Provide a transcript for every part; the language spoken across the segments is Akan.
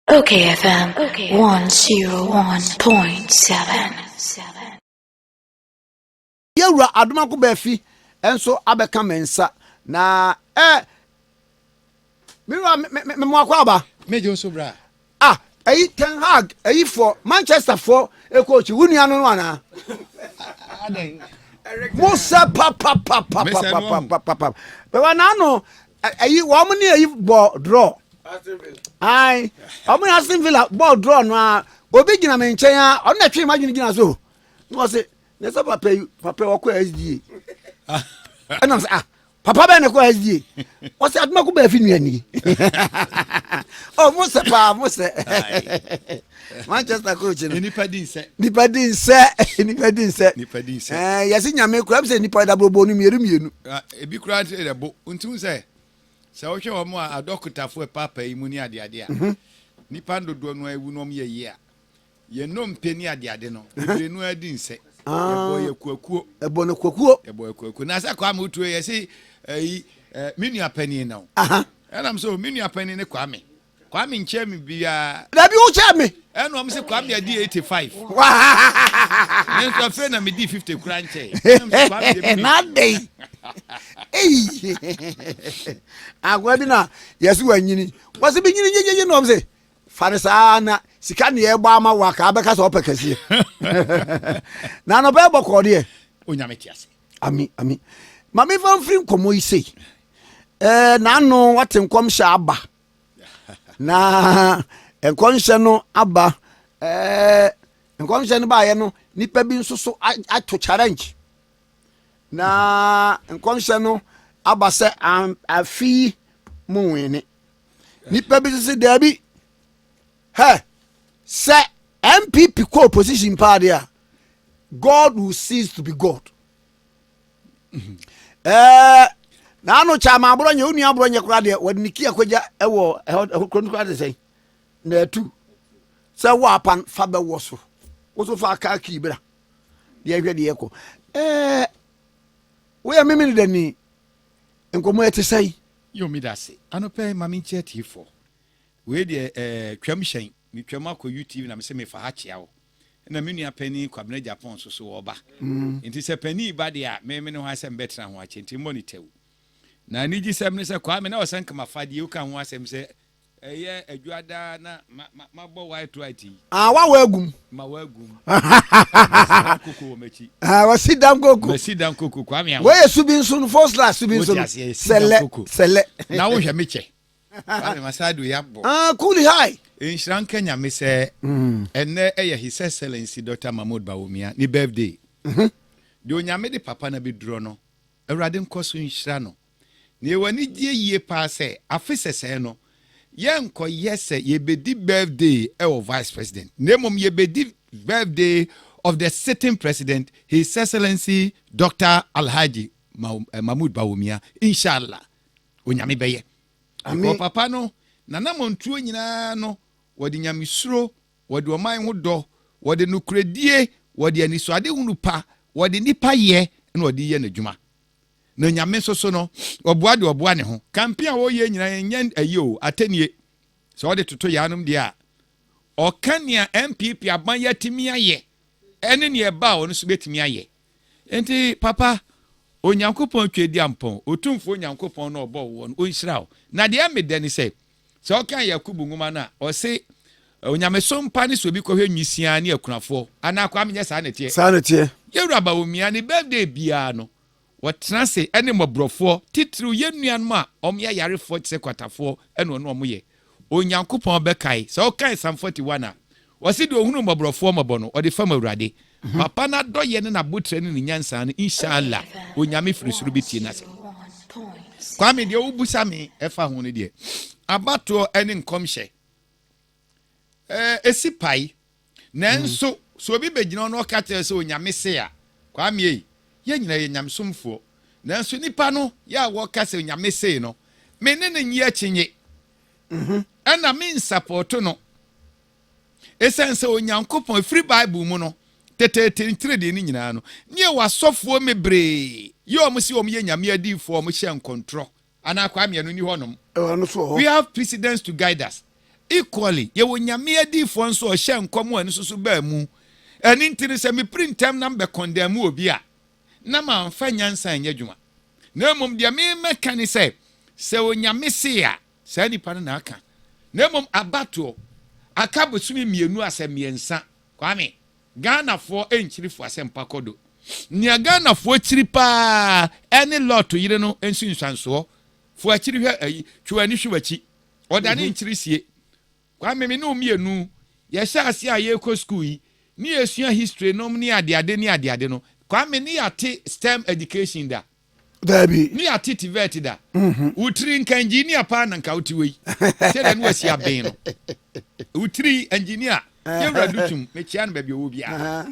okayfm 101.7. Yewura Adomako Baafi enso abeka mensa na me mo akwaba meje oso bra ayi Ten Hag ayi for Manchester for e coach wunu anu ana aden Musa papa be wana no ayi wo mo ni ayi ball draw ai o mo Aston Villa ball draw no a obi gina me nchen a o na twe imagine gina so no say nessa papa wako SDA ana say papa be ne ko SDA o say Adomako Baafi nuani oh Musa Manchester coach nipa din se yesi nyame kura be say nipa da brobo nu mienu ebi kura de bo untu se wo hwe omo a adokotafo papa yi mu ni ade a nipa ndodo no ewu no ye ye a ye no mpeni ade no ebirenu adin se ebo ye kwakuo na sa kwa mutu ye si menu apani na enam so menu apani ne kwame nche me bia da bi wo che me eno am se kwame adi 85 nso afa na me di 50 kura nche na dey agwa bi na yesu wanyini wose bi nyini jeje no am se farisa na sika ne ye gba ama wa ka abeka so opekasi na no be boko de onyame tiase ami mama van free komo ise na no waten kom sha aba na enkonhye no aba enkonhye no ba ye no nipa bi nso so ato challenge na enkonhye no aba se afi mu wini nipa bi se dabi se MPP ko opposition party a God will cease to be God. Na no chama abronye unu abronye kura de wadniki akwaja ewo krontu kura de sei na atu se wa pan fa be woso fa ka kibra de ahwe de yeko we ya mimi de ni enkomo ete sei yo mi dase anope mami chetifo we de twamhyen mi twam akọ YouTube na me se me fa ha chiawo na menu apani kwabena Japan so oba nti se pani ba de a me ne ho asem betra ho ache nti monitor na ni gisem ne se kwa me na osan kama fade u kan ho asem se eye adwada na mabo white wa wagum ma wagum koko mechi wa sidam koko kwa me we subin sun first class subin sun sele na wo hwe meche ale masadu yabo cool high in Kenya me say enne His Excellency Dr. Mahmoud Bawumia ni birthday de onyame de papa na bedro no awrade nkoso nhira no ne wani die yie pa se afesese no ye nko yese ye bedi birthday of vice president nemom ye bedi birthday of the sitting president His Excellency Dr. Alhaji Mahmoud Bawumia inshallah onyame beye amen papa no nana montuo nyina no wodi nyamesuro wodi oman ho do wodi nukredie wodi anisode hunu pa wodi nipa ye na wodi ye nadwuma na nyame soso no oboa ne ho campaign wo ye nyina nya ayo atanie so wodi toto yanom de a okania MPP aban yatimi aye ene ne ba wo no so betimi aye enti papa onyankopon twedi ampon otumfo onyankopon na obo wo no onhyira na de amede ni se so kan Yakubu nguma na o se onyameso mpa ni so bi kohwe nwisia ne akunafo ana kwa menye sa na tie Yewura Bawumia ni birthday bia no wotrase ene mobrofo titru yenuan ma omya yarefo tse kwatafo ene ono omoye onyankopon bekai so kan Psalm 41 a wose de ohunu mobrofo mobono ode fam awurade papa na doye ne na botre ne nyansa no inshallah onyame firisuru bitie na se kwa me de obusa me efa ho ne de abato ene nkomhye esipai nanso so obi begina no katel se onyame se a kwa me ye nyina ye nyamsomfo nanso nipa no ya wo kase onyame se no me ne ne nyi achinye ana me support no esense onyankopon free bible mu no tete de ni nyina no nie wasofo mebre ye omusi omye nyame adifo omo hye nkontrol ana kwa me no ni honom no so we have precedents to guide us equally ye wo nyame adifo nso o hye nkomo ani susu ba mu eni ntiri se me printem na be condemn obi a na ma mfa nyansa nya dwuma na mum de me meka ni se wo nyame se a sa nipa na aka na mum abato aka bosumi mienu asem miensa kwame Ghana for enchirifo asem pakodo nia Ghana for chiri pa any lot yire no ensu nsanso fo achiri hwe ayi twani hwewachi odane nchiri sie kwame me no mienu ye sha ase a ye ko school yi ni esua history no ni ade no kwame ni ate STEM education da Dabi ni ate TVET da utri engineer pa na nka utiwe tele no asi aben no utri engineer ye radutum me chia no ba bi owo bia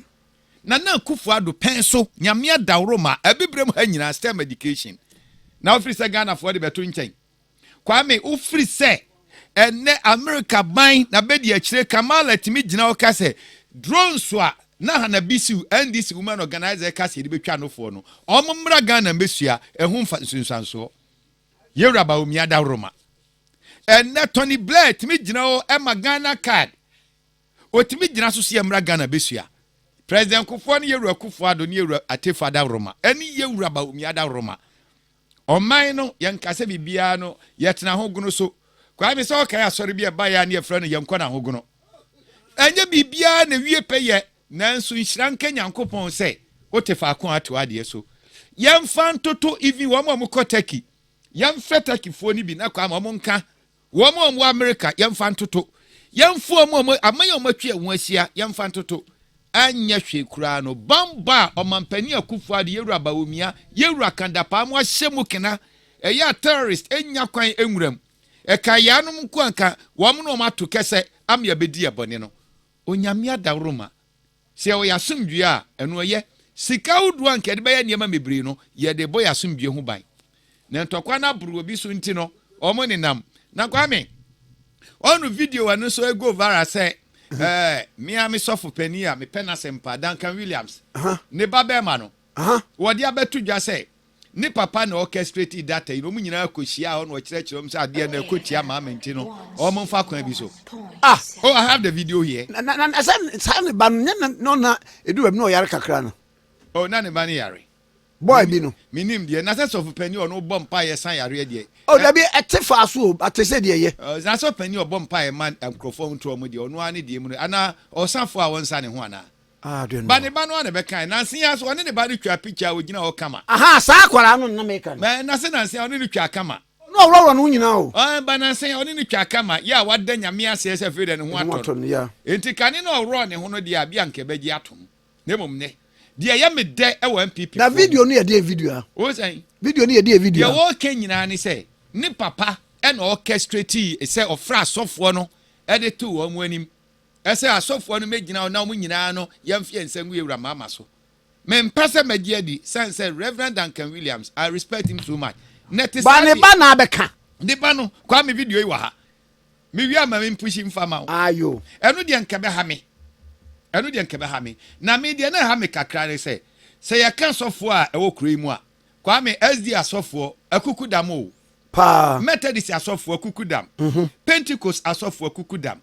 na Kufuado penso nyame dawro ma abibrem ha nyina STEM education na ofri se Ghana for de beto nchen kwame ofri se ene America ban na bedi akire Kamala timi gina o kase drones wa na hana bisiu NDC woman organizer kase de betwa no fo no omumra Ghana mbesua ehu mfa nsunsanso Yewura Bawumia dawro ma ene Tony Blair timi gina o ema Ghana card o timi gina so se emra Ghana besua President Kufuado Yewura Kufuado ni Yewura Atefa dawro ma eni Yewura Bawumia dawro ma oman no yankase bibia no yetena hoguno so kwa me so okay asori bia ba ya na efra no yanko na hoguno enye bibia na wie peye nanso nhyiranka nyankopon se otefa akon ato ade so yemfa ntoto even wo mo kotaki yemfa takifo ni bi na kwa mo nka wo mo America yemfa ntoto yemfo mo amaye mo twa hu asia yemfa ntoto anya hwe kura no bamba omampani Kufuado Yewura Bawumia Yewura kandapa mo ahyemu kena eya terrorist enya kwan enwuram eka yanum nkuanka wom no mato kese am ya bedi abone no onyame adawroma se o yasumdue a eno ye sika wudu anka de be ya niam mebiri no ye de boy asumdue hu ban na ntokwa na buru obi so nti no omo nenam na kwame onu video anu so ego viral say Miami sofu penia me pena sempa Duncan Williams ne babema no wodi abetu dwa say ni papa na orchestrate data ino mu nyina akohia ho no kirechiro mse ade na akotia ma menti no o mo mfa kwan bi so oh I have the video here na san ban no na edu web no yare kakra no oh na ne ban yare boy bi no minim de na sofu penia ono bompa ye san yare de oh da bi etefa so atese de ye na sofu penia bompa ye man microphone to omo de ono ani de mu ana osafo a wonsa ne ho ana bani bano na bekan na nsia so one ne ba de twa picture ogina o kama aha sa kwara no na meka na na nsia one ne twa kama no woro no nyina o ba na nsia one ne twa kama ya wada nyame ase se fe de ne ho ato enti kane na oro ne ho no de abia nke beji atom ne mom ne de ya me de e wa MPP na video no ye de video a o sai video no ye de video ya wo ken nyina ne se ni papa e na orchestrate se ofra sofo no e de to wo mu anim ese asofo no megina na mo nyina no yemfie nsangu Yewura mama so me mpese mediadi sense Reverend Duncan Williams I respect him so much bani ba na beka de ba no kwa me video yi wa ha me wi ama me pushi mfama wo ayo enu de nkabe ha me na me de na ha me kakra ne se ya kan sofo a ewo kuro mu a kwa me SD asofo akuku damo pa Methodist asofo akukudam Pentecost asofo akukudam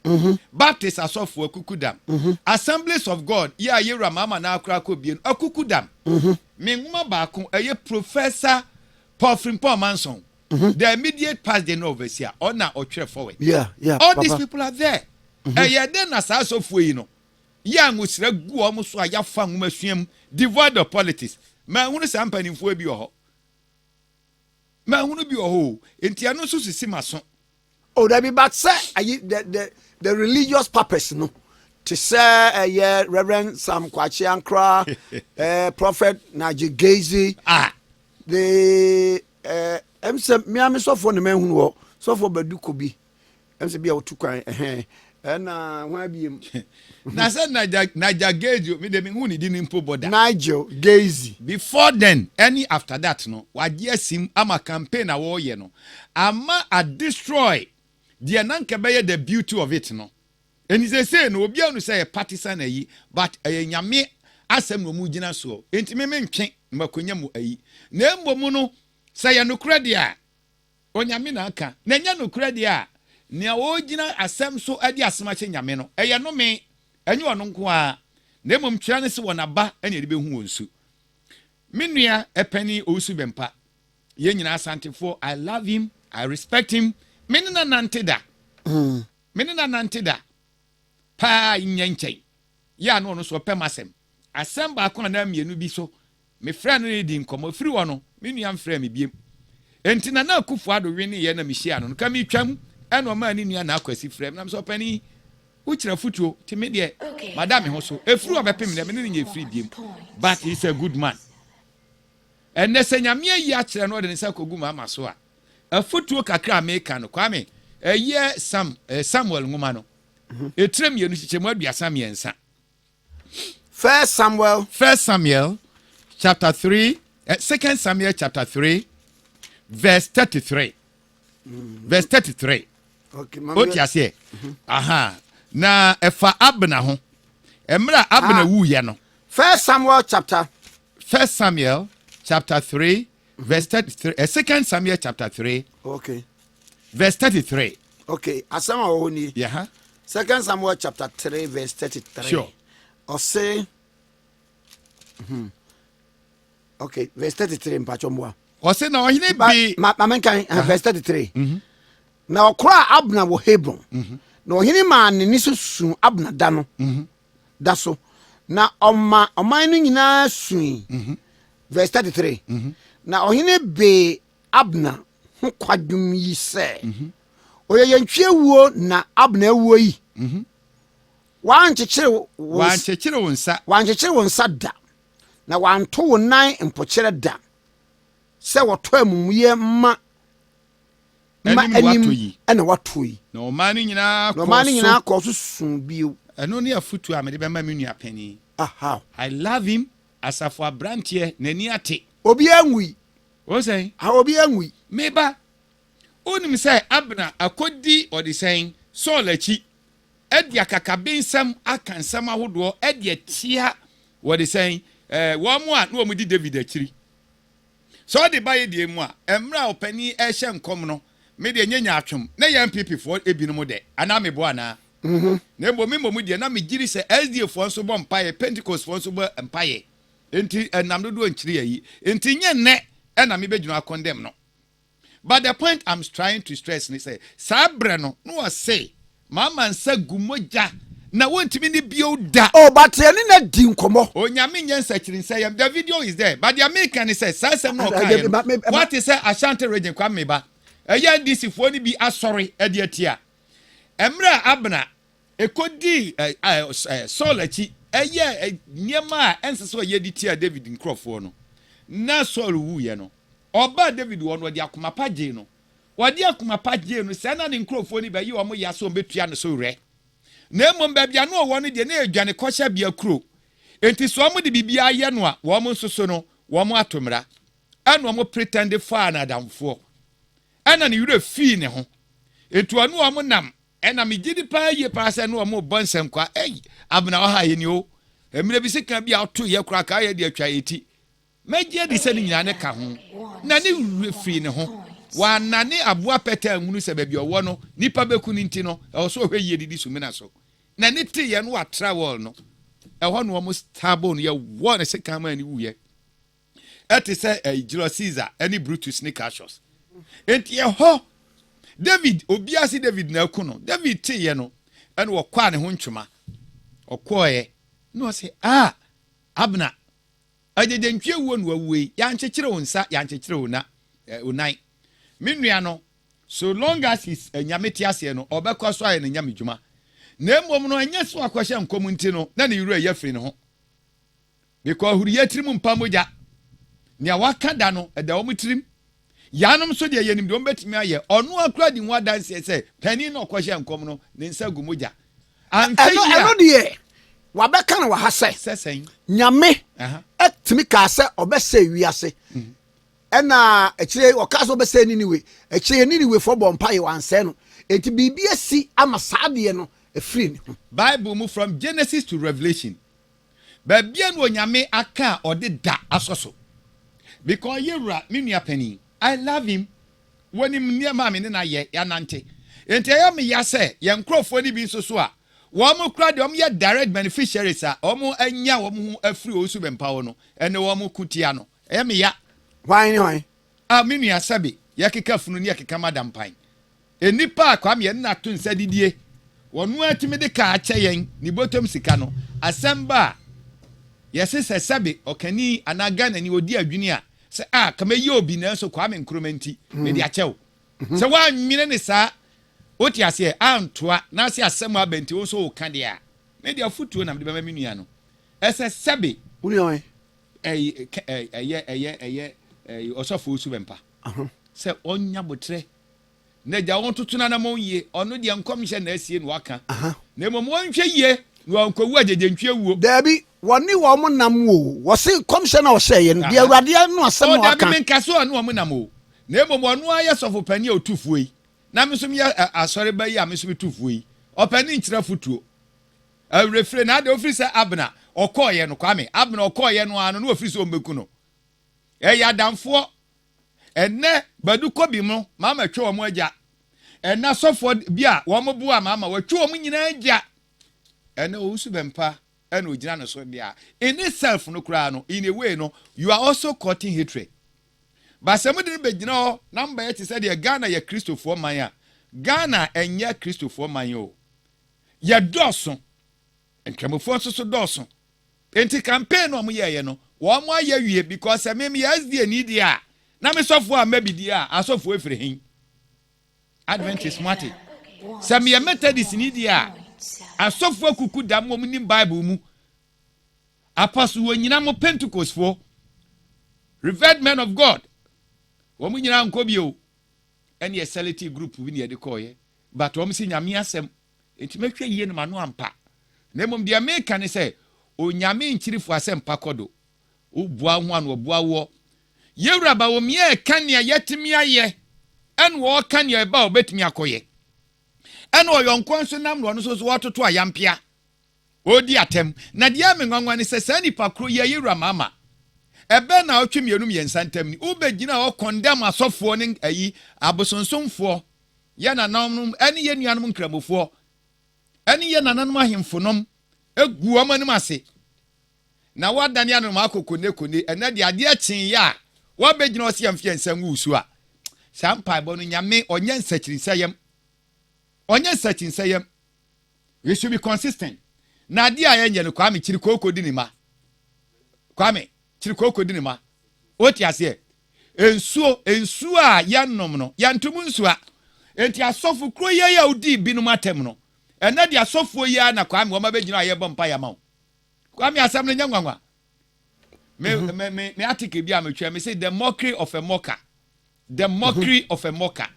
Baptist asofo akukudam Assemblies of God ya Yewura mama na akra ko bien akukudam me nguma ba ko eye Professor Paul Frimpong Manson the immediate past the overseer ona otwere forward yeah all these people are there eye den na sa asofo yi no ya ngusira gu o mo so aya fa nguma suam devoid of politics ma hunu sa mpanimfo bi ho ma hunu bi oho enti anu so sisi maso oh that be but say the religious purpose no to say yeah Reverend Sam Kwachi Ankra Prophet Najigezi the Miami so for the men who so for Baduko bi be otu kwan na wa bi na say Najigezi me dem hu ni di nimpo boda Nigel Gazy before then any after that no wagye sim ama campaign na wo ye no ama a destroy the nanka be the beauty of it no eni say no obi anu say partisan ayi but nyame asem no mu gina so enti me ntwe makonya mu ayi na embom no say no kredi a onyame na aka na nya no kredi a nea ogina asem so ade asema che nyame no eye no me enye ono nko a na emom twira ne se wona ba ene de behu wonsu menua epani osu bempa ye nyina asantefo I love him, I respect him. Menina nanteda menina nanteda pa nyanchen ya no no so pemasem asem ba ko na mienu bi so me fra no di nkomo firi wo no menua mfra me biem entina na akufu ado we ne ye na mehia no ka me twam eno ma ni nua na akwasi frem na so pani uchira futuo ti me de madam ho so efiri obepem ne me ne nya efiri biem but he's a good man and ne senyame yi a kire no de ne sa kogu mama so a afutuo kakra America no kwame eye Samuel ngoma no etrem ye no chichemu aduasa miensa First Samuel chapter 3 2 Samuel chapter 3 verse 33 verse 33 okay what you say aha na efa Abna ho emra Abna wu ye no First Samuel chapter 3 verse 33 2 Samuel chapter 3 okay verse 33 okay asama wo ni yeah 2 Samuel chapter 3 verse 33 sure or say okay verse 33 mpacho mwa o se na ohine bi mamenkan verse 33 na okra Abna wo Hebron na ohine ma ne nisu Abna da no da so na oman no nyina sui verse 33 na ohine be Abna ho kwadum yi se oye yantwe wuo na Abna wuo yi wanchekere wonsa da na wanto wonan mpokere da se woto amumuye ma anim ena wato yi na omani nyina ko so sun bio eno ne afutu a me de be ma menua pani aha I love him asafo abrantie nani ate obi anwi o say obi anwi meba onim say Abna akodi odi sen Saul achi edi akakabensam akansam ahodo edi atia wodi sen wo mu a no mu di David achiri so de baye die mu a emra opani ehye nkom no me de nyanya atwom na ya MPP for ebinom de ana mebo ana na ebo me momu de na me giri se SDA for so bo mpaye Pentecost for so bo mpaye enti enam dodo nchiri yi enti nye ne na me begino condemn no. But the point I'm trying to stress is say sabre no say mama nsa gumoja na wontimi ni bio da oh but any na di nkomo onyame nyansa kirin say the video is there but the American say sasem no kai what is say Ashanti region kwa meba eya DC fo ni bi asori e de atia emra Abna ekodi Solachi eya niema enseso ye di tia David Nkrofo no na Saul wu ye no oba David won wodi akoma pagye no wodi akoma pagye no se na ne Nkrofo ni ba yi wo mo ya so betua no so re na emom ba bia no wo no de na edwane kosha bia kuro enti so mo de bibia ye no a wo mo nsoso no wo mo atomra anu wo mo pretend fa na adamfo ana ne yure fi ne ho etu anu wo mo nam ena me gidi pa ye pa se no wo mo bonsem kwa Abna wa ha ye ni o emre bi sika bia to ye kura ka ye de atwa eti meje de se ni nyina ne ka ho na ne yure fi ne ho wa nane aboa peta ngunu se ba bia wo no nipa beku ni nti no e so hwe ye didi sumina so na ne te ye no wa travel no e ho no mo stable no ye wo ne se ka ma ni wuye eti se Julius Caesar any Brutus ne Cassius enti ye ho David obiasi David na ku no David te ye no ene wo kwa ne ho ntwuma okoye no se Abna ajeje ntwe wo no awuei ya nchekire wonsa ya nchekire wona unan menua no so long as is nyameti ase no obekọ so aye ne nyamedwuma na emom no anya so akwahye nkom nti no na ne yuru ya firi ne ho because huri ya tirim mpamoja ne awaka da no eda wo mutirim yanom so de yanim de ombetimi aye onu akura di nwa danse se pani no akwahye nkom no ne nsa gumoja eno de wabeka na wahase sesen nyame etimi ka se obese wiase ena ekire okaso be say niwe ekire niwe for bompa ye wanse no enti bibia si ama saade no efiri ni Bible move from Genesis to Revelation babia no nyame aka ode da asoso because yewra menua pani I love him when him near mama ne na ye ya nante enti ya me ya say ye nkrofo ni bi nso so a wo mo kra de wo ye direct beneficiaries a wo mo anya wo mo afri osu bempa wo no ene wo mo kutia no ya me ya why a me nua sabe ye keka funu ni ye keka madam pan enipa kwa me na to nsa didie wonu atimi de ka ache yen ni botom sika no asamba yesi se sabe okani anaga na ni odi adwini a se kama yi obi na so kwa me nkromenti me de achew se wa nwine ne sa oti ase antoa na ase asem abenti wo so ka de a me de afutuo na me de bema me nua no ese sabe uni oi osofo osu bempa se onya botre na ja won tutuna na mo yie ono de nkomhye na asie no aka na mo nhwe yie no ankowu ajeje wuo dabi woni wo mo nam wo wo se komhye na wo hye no de awurade no asem wo aka dabi men kaso no mo nam wo na mo ono aye sofo pani otufuo yi na me so me asore ba yi a me so tufuo yi opani nkyira futuo refre na de ofiri se abna okoye no kwame abna okoye no ano no ofiri se ombeku no ya damfo enne baduko bi mo mama twe wo mo agya enna sofo bia wo mo bua mama watwe wo mo nyina agya enne osu bempa enne ogina no so bia in itself no kura no in a way no you are also courting hatred ba se mo de be gina ho number yet said the Ghana ya Christopher man ya Ghana enye Christopher man yo ya doso enkremofo so doso enti campaign no mo ye no wo mo aye wie because me yes die ni dia na me sofo a mabidi a asofo efiri hin Adventist mate se me Methodist ni dia asofo kuku da mo ni Bible mu apostle wonyina mo Pentecost fo revered men of God wo mo nyina nko bio ene ye select group bi ne de koye but wo mo si nyame asem enti mehwe yie no mano ampa na mom dia me kan se onyame nchirifo asem pakodo ubua ho an obua wo Veep Bawumia kania yetimi aye en wo kania ba obetimi akoye en oyonkon so nam no so wototo ayampia odi atem na dia me nwanwa ne se nipa kro ye Veep mama ebe na otwemienum yensantem ni ubegina o condemn asofo ne ayi abosonsomfo ye nananum eni ye nuanum nkramofo eni ye nananum ahemfonom egu omanum ase na wadane anum akokone ena de ade akyin ya wa begina osi amfie nsam wusu a sampai bo no nyame onye nsachirisayem we should be consistent na ade a yenye no kwame chiri kokodi ni ma kwame chiri kokodi ni ma oti ase ensuo a yanom no yantum nsu a enti asofu kro ye ya odi binum atem no ena de asofu ya na kwame wo ma begina aye bompa ya ma kwame asam no nyangwanwa me article bi ametwa me say the mockery of a mocker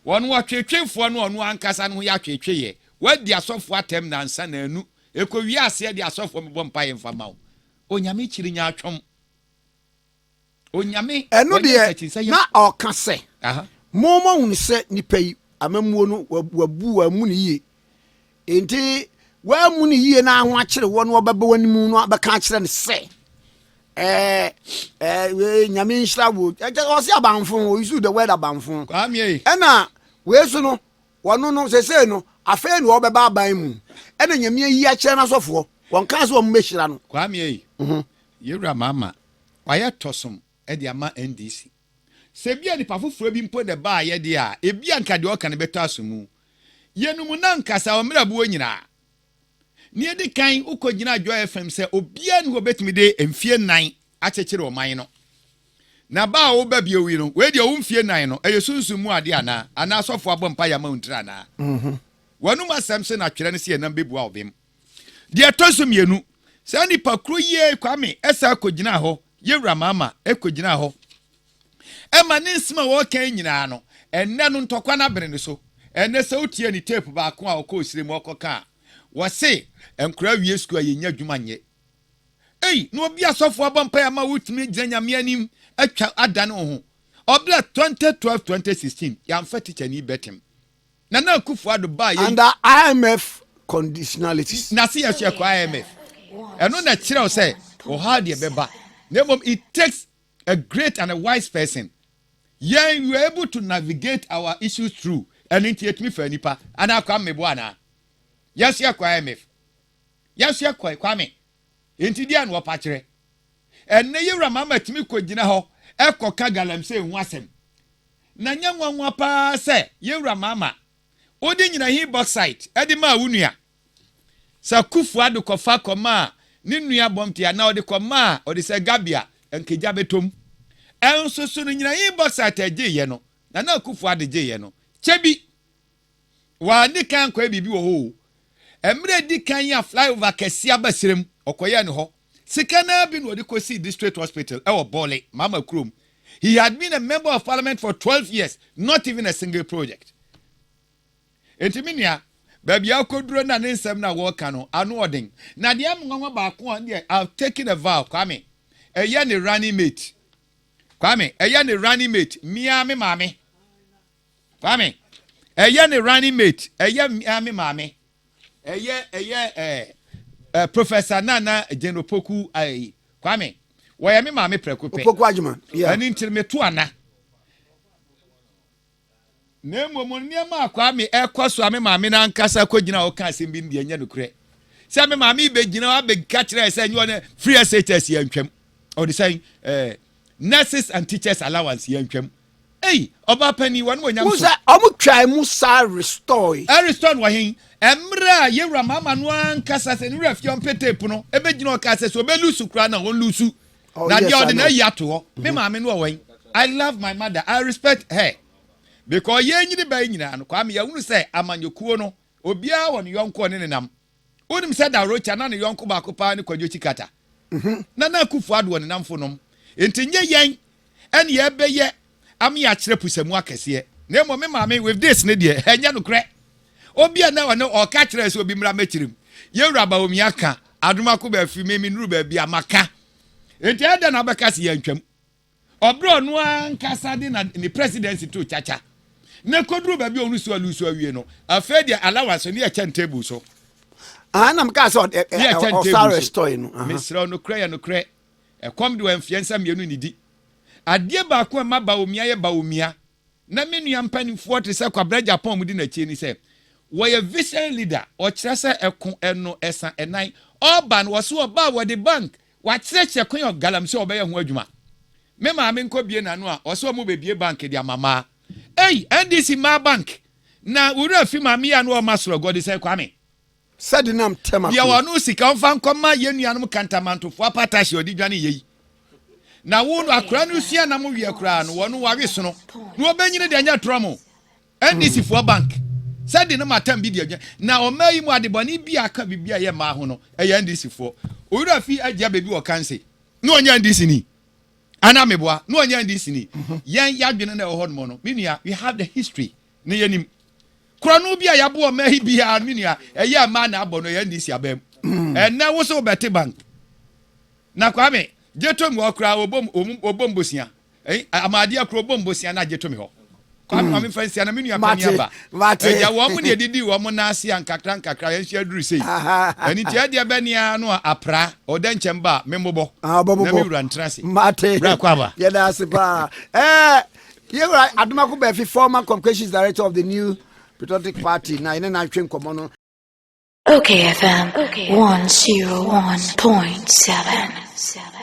won wa twetwefo no onu ankasa no ya twetwe ye wadi asofo atem na ansa na anu ekowi ase de asofo mebɔ mpa ye mfa mawo onyame chiri nya atwom onyame enu de na oka se momo hu se nipa yi amamuo no wabu amu ne yie enti wa mu ne yie na ho akere wo no obeba wanimu no abeka akere ne se we nyame nshira wo o se abanfo o use the word abanfo kwame ena we so no wono no sese no afa no obeba aban mu ena nyame yi akere na sofo won kan se wo mmehira no kwame Veep mama waya tosom e de ama NDC se bia ni pafoforo bi mpo de ba ye de a e bia nka de o kan beto asomu yenum na nkasa o mrabuo nyina ni edi kan ukogina Joy FM se obia ni obetimi de emfie nan achekere oman no na ba wo ba bia wi no we de o mfie nan no eyesunsumu ade ana sofo abompa ya mauntira na wanu masam se na twere ne se nam bebua obem de tosum yenu se ni pakro ye kwame esa akogina ho Veep mama ekogina ho ema ne nsima wo kan nyina no enne no ntokwa na bere ne so enne se otie ni tape ba ko a okọ osire mu okoka wo se enkura wie sku ayenya dwuma nye no obi asofo abampa ya ma wutimi gyina nyame anim atwa adane ho obla 2012 2016 ya mfa teacher ni betem na kufu ado ba ye under IMF conditionalities na see ya ko IMF eno na kire o say o ha de beba nemom it takes a great and a wise person. Yeah, you are able to navigate our issues through and into it me for nipa and I come me buana. Yes, ya kwame. Yes, ya kwame. Into the anwa patre. And ne yura mama timi ko gina ho e koka galamse hu asem. Na nyanwa pa se yura mama. Odi nyina hi bauxite e di ma wunua. Sa kufu adu kofa koma ni nua bomtia na odi koma odi se gabia enkeja betom. Enso so no nyina hi bauxite agye no. Na kufu adu gye no. Chebi wa ni kan kwa bibi wo ho. Emre di kan ya flyover kesi abasirem okoye ne ho. Sikana bin wodi kosi district hospital e Bole Mama Krum. He had been a member of parliament for 12 years, not even a single project. Entiminia baby akoduro na nsem na wo ka no anu odin. Na de am nwa ba ko on there I've taken a vow Kwame. Eye ne running mate. Kwame, eye ne running mate. Mia me mame. Kwame. Eye ne running mate. Eye mia me mame. Eye Professor Nana Genopoku ai Kwame woya me ma me prekope Opoku adwuma yeah ani ntire to ana na momoniam Kwame ekoso ame ma me na nkasa kogina o ka asem bi ndi anya nokure se me ma me be gina wa be ka kire se nyo ne free SHS ya ntwam o de say nurses and teachers allowance ya ntwam oba pani won wonyam so omu try musa restore restore wa hin emra yewra mama no ankasa se ne rafion petepu no ebe gina o ka se so be lusu kra na on lusu na dia odi na yato ho me ma me no wen I love my mother I respect her because ye nyini ba nyina no kwa me ya hunu se amanyokuo no obia won yonko ne nenam onim se da rocha na ne yonko ba ko pa ne kwadwo chikata na kufu ado ne namfo nom entinye yen ene ye beye am ya kire pusamu akese na mo me maame with this ne de enya no kre obia na wona o ka kire se obi mra machirim Yewura Bawumia ka Adomako Baafi me nuru ba bia maka enti ada na beka se yantwam obro no ankasa de na ni presidency to chacha na koduru ba bia onu so alusu awie no afa dia allowance ne ya chan table so na mka so o sorry story no misra no kre ya no kre e kom de wamfiansa mienu ni di adie ba ko ma Bawumia ye Bawumia na menua mpanifo te se kwabra Japan mu di na chie ni se wo ye vision leader o kire se ekon eno esa enan oban wo so oba wo the bank wa kire kire kon yo galamse oba ye ho adwuma me ma me nko bie na no a o so mo be bie bank dia mama NDC ma bank na wura fi ma me ya no o masoro god se Kwame sadinam tema ya wonu sika mfa nkoma ye nuanom kantamantofo apatashi odi dwane yeyi na wo no akra no sia na mo wie akra no wono wawe sono no obanyine de anya tromo NDC for bank said no matam bi de na o mayi mu adeboni bi aka bibia ye ma ho no e NDC for owura fi agya bebi wo kanse no onya NDC ni ana meboa no onya NDC ni yen yadwene na ho no menua we have the history ne yanim kronu bia yabo o mayi bia menua eye ma na abo no NDC abem na wo so bete bank na Kwame jeto mi okra obombosia amade akro obombosia na jeto mi ho kwa mi fancy na menu apani aba ya wo mu ne edidi wo mu na ase ankakra yan hia duru sei ani tia dia bania no apra odanchemba membobo na mi wura ntrase mate bra kwa ba ya da sipa Yewura Adomako Baafi former communications director of the new patriotic party na ina na twen komo no okayfm 101.7